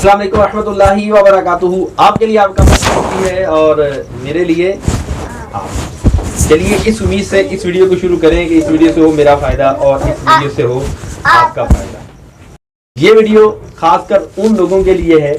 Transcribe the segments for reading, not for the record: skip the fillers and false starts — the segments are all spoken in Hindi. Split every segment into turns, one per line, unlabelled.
अस्सलाम वालेकुम रहमतुल्लाहि व बरकातुहू। आपके लिए आपका मौजूद है और मेरे लिए चलिए इस उम्मीद से इस वीडियो को शुरू करें कि इस वीडियो से हो मेरा फ़ायदा और इस वीडियो से हो आपका फ़ायदा। ये वीडियो खासकर उन लोगों के लिए है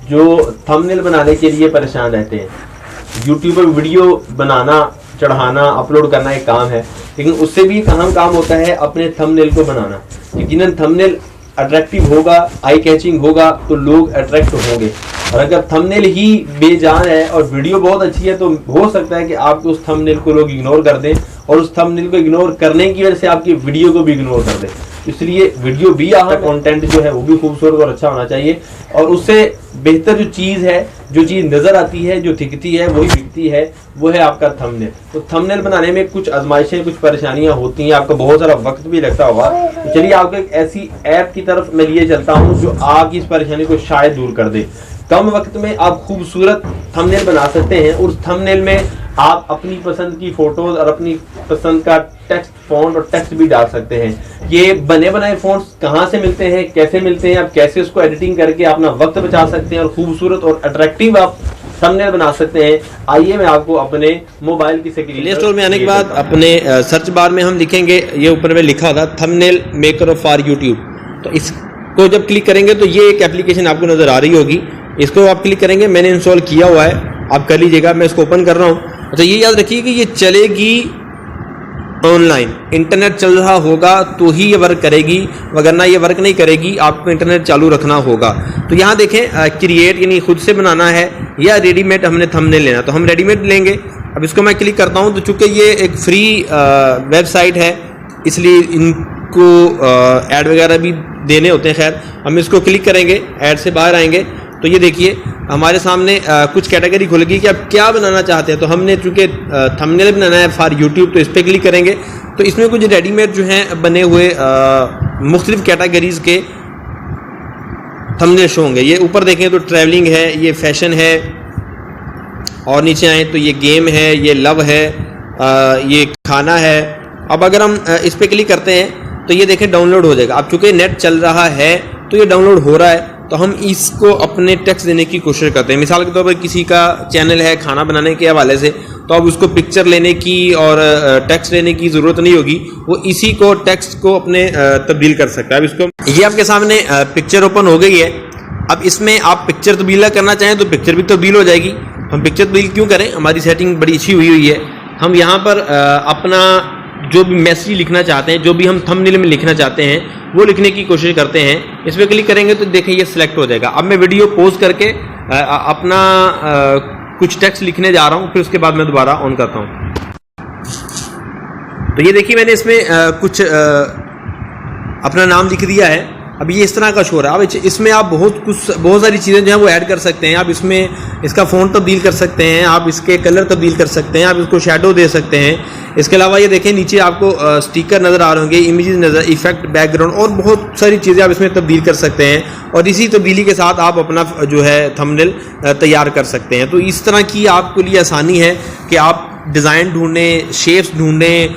जो थंबनेल बनाने के लिए परेशान रहते हैं। यूट्यूब पर वीडियो बनाना, चढ़ाना, अपलोड करना एक काम है, लेकिन उससे भी एक अहम काम होता है अपने थंबनेल को बनाना। यकीनन थंबनेल अट्रैक्टिव होगा, आई कैचिंग होगा तो लोग अट्रैक्ट होंगे। और अगर थंबनेल ही बेजान है और वीडियो बहुत अच्छी है तो हो सकता है कि आपके उस थंबनेल को लोग इग्नोर कर दें और उस थंबनेल को इग्नोर करने की वजह से आपकी वीडियो को भी इग्नोर कर दें। इसलिए वीडियो भी कंटेंट जो है वो भी खूबसूरत और अच्छा होना चाहिए और उससे बेहतर जो चीज़ है, जो चीज़ नज़र आती है, जो दिखती है, वही बिकती है, वो है आपका थंबनेल। तो थंबनेल बनाने में कुछ आजमाइशें, कुछ परेशानियां होती हैं, आपको बहुत सारा वक्त भी लगता होगा। तो चलिए आपको एक ऐसी ऐप की तरफ मैं लिए चलता हूँ जो आपकी इस परेशानी को शायद दूर कर दे। कम वक्त में आप खूबसूरत थंबनेल बना सकते हैं। उस थंबनेल में आप अपनी पसंद की फोटोज और अपनी पसंद का टेक्स्ट, फॉन्ट और टेक्स्ट भी डाल सकते हैं। ये बने बनाए फॉन्ट्स कहाँ से मिलते हैं, कैसे मिलते हैं, आप कैसे उसको एडिटिंग करके अपना वक्त बचा सकते हैं और खूबसूरत और अट्रैक्टिव आप थंबनेल बना सकते हैं। आइए मैं आपको अपने मोबाइल की स्क्रीन प्ले स्टोर में आने के बाद अपने सर्च बार में हम लिखेंगे, ये ऊपर में लिखा था थंबनेल मेकर फॉर यूट्यूब। तो इसको जब क्लिक करेंगे तो ये एक एप्लीकेशन आपको नजर आ रही होगी, इसको आप क्लिक करेंगे। मैंने इंस्टॉल किया हुआ है, आप कर लीजिएगा। मैं इसको ओपन कर रहा हूँ। अच्छा, ये याद रखिए कि ये चलेगी ऑनलाइन, इंटरनेट चल रहा होगा तो ही ये वर्क करेगी, वरना ये वर्क नहीं करेगी, आपको इंटरनेट चालू रखना होगा। तो यहाँ देखें, क्रिएट यानी खुद से बनाना है या रेडीमेड हमने थंबनेल लेना, तो हम रेडीमेड लेंगे। अब इसको मैं क्लिक करता हूँ तो चूंकि ये एक फ्री वेबसाइट है इसलिए इनको ऐड वगैरह भी देने होते हैं। खैर, हम इसको क्लिक करेंगे, ऐड से बाहर आएंगे तो ये देखिए हमारे सामने कुछ कैटेगरी खुलेगी कि आप क्या बनाना चाहते हैं। तो हमने चूंकि थंबनेल बनाना है फॉर यूट्यूब तो इस पर क्लिक करेंगे। तो इसमें कुछ रेडीमेड जो हैं बने हुए मुख्तलिफ कैटेगरीज के थंबनेल शो होंगे। ये ऊपर देखें तो ट्रैवलिंग है, ये फैशन है, और नीचे आए तो ये गेम है, ये लव है, ये खाना है। अब अगर हम इस पर क्लिक करते हैं तो ये देखें डाउनलोड हो जाएगा। अब चूंकि नेट चल रहा है तो ये डाउनलोड हो रहा है, तो हम इसको अपने टेक्स्ट देने की कोशिश करते हैं। मिसाल के तौर पर किसी का चैनल है खाना बनाने के हवाले से, तो अब उसको पिक्चर लेने की और टेक्स्ट लेने की ज़रूरत नहीं होगी, वो इसी को टेक्स्ट को अपने तब्दील कर सकता है। अब इसको, ये आपके सामने पिक्चर ओपन हो गई है। अब इसमें आप पिक्चर तब्दील करना चाहें तो पिक्चर भी तब्दील हो जाएगी। हम पिक्चर तब्दील क्यों करें, हमारी सेटिंग बड़ी अच्छी हुई है। हम यहाँ पर अपना जो भी मैसेज लिखना चाहते हैं, जो भी हम थंबनेल में लिखना चाहते हैं वो लिखने की कोशिश करते हैं। इस पर क्लिक करेंगे तो देखें ये सिलेक्ट हो जाएगा। अब मैं वीडियो पॉज करके अपना कुछ टेक्स्ट लिखने जा रहा हूँ, फिर उसके बाद मैं दोबारा ऑन करता हूँ। तो ये देखिए मैंने इसमें कुछ अपना नाम लिख दिया है। अब ये इस तरह का शो रहा है। अब इसमें आप बहुत सारी चीज़ें जो हैं वो ऐड कर सकते हैं। आप इसमें इसका फ़ॉन्ट तब्दील कर सकते हैं, आप इसके कलर तब्दील कर सकते हैं, आप इसको शैडो दे सकते हैं। इसके अलावा ये देखें नीचे आपको स्टिकर नज़र आ रहे होंगे, इमेजेस नज़र, इफेक्ट, बैकग्राउंड और बहुत सारी चीज़ें आप इसमें तब्दील कर सकते हैं। और इसी तब्दीली के साथ आप अपना जो है थंबनेल तैयार कर सकते हैं। तो इस तरह की आपके लिए आसानी है कि आप डिज़ाइन ढूंढें, शेप्स ढूंढें,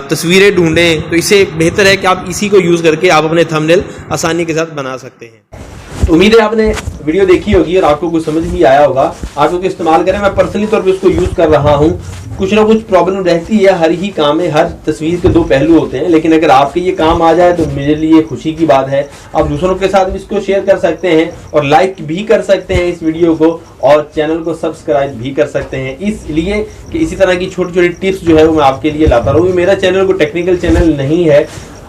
तस्वीरें ढूंढें, तो इससे बेहतर है कि आप इसी को यूज़ करके आप अपने थंबनेल आसानी के साथ बना सकते हैं। तो उम्मीद है आपने वीडियो देखी होगी और आपको कुछ समझ भी आया होगा। आप लोग इस्तेमाल करें, मैं पर्सनली तौर पे उसको यूज़ कर रहा हूँ। कुछ ना कुछ प्रॉब्लम रहती है, हर ही काम में, हर तस्वीर के दो पहलू होते हैं, लेकिन अगर आपके ये काम आ जाए तो मेरे लिए खुशी की बात है। आप दूसरों के साथ भी इसको शेयर कर सकते हैं और लाइक भी कर सकते हैं इस वीडियो को, और चैनल को सब्सक्राइब भी कर सकते हैं, इसलिए कि इसी तरह की छोटी छोटी टिप्स जो है वो मैं आपके लिए लाता रहूँ। मेरा चैनल कोई टेक्निकल चैनल नहीं है,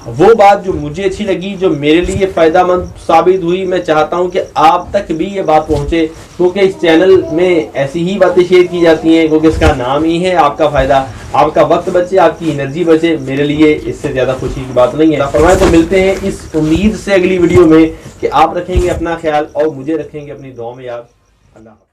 वो बात जो मुझे अच्छी लगी, जो मेरे लिए फ़ायदेमंद साबित हुई, मैं चाहता हूं कि आप तक भी ये बात पहुंचे, क्योंकि इस चैनल में ऐसी ही बातें शेयर की जाती हैं, क्योंकि इसका नाम ही है आपका फ़ायदा, आपका वक्त बचे, आपकी एनर्जी बचे। मेरे लिए इससे ज़्यादा खुशी की बात नहीं है। फरमाए तो मिलते हैं इस उम्मीद से अगली वीडियो में कि आप रखेंगे अपना ख्याल और मुझे रखेंगे अपनी दुआ में याद। अल्लाह।